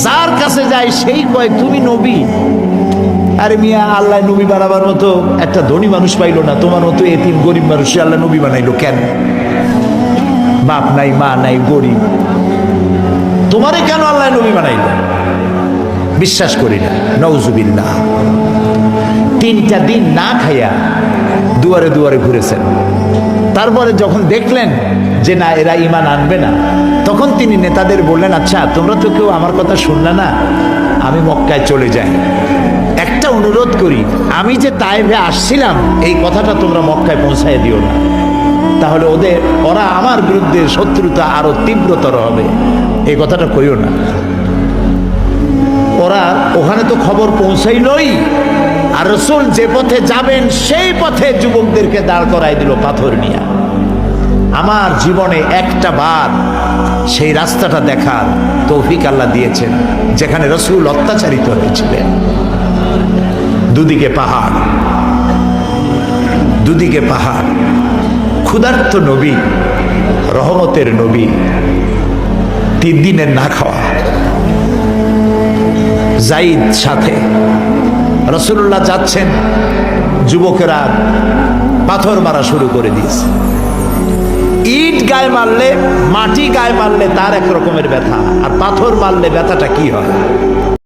যার কাছে যায় সেই কয় তুমি নবী। আরে মিয়া, আল্লাহ নবী বানাবার মতো একটা ধনী মানুষ পাইলো না, তোমার মতো এতিম গরিব মানুষ আল্লাহ নবী বানাইলো কেন? বাপ নাই, মা নাই, গরিব, তোমারে কেন আল্লাহ নবী বানাইলো? বিশ্বাস করি না, নাউজুবিল্লাহ। 3টা দিন না খাইয়া দুয়ারে দুয়ারে ঘুরেছেন। তারপরে যখন দেখলেন যে না, এরা ঈমান আনবে না, তখন তিনি নেতাদের বললেন, আচ্ছা তোমরা তো কেউ আমার কথা শুনলে না, আমি মক্কায় চলে যাই। একটা অনুরোধ করি, আমি যে তায়েফে আসছিলাম এই কথাটা তোমরা মক্কায় পৌঁছায় দিও না, তাহলে ওরা আমার বিরুদ্ধে শত্রুতা আরো তীব্রতর হবে, এই কথাটা কইও না। ওরা ওখানে তো খবর পৌঁছাইলই, আর রাসূল যে পথে যাবেন সেই পথে যুবকদেরকে দাঁড় করাই দিল পাথর নিয়ে। আমার জীবনে একটা বার সেই রাস্তাটা দেখার তৌফিক আল্লাহ দিয়েছেন, যেখানে রাসূল অত্যাচারিত হয়েছিলেন। দুদিকে পাহাড়, দুদিকে পাহাড়, ক্ষুধার্ত নবী, রহমতের নবী, 3 দিনের না খাওয়া। যাইদ সাথে, রাসূলুল্লাহ যাচ্ছেন, যুবকেরা পাথর মারা শুরু করে দিয়েছে। ইট গায়ে মারলে, মাটি গায়ে মারলে তার এক রকমের ব্যথা, আর পাথর মারলে ব্যথাটা কি হয়?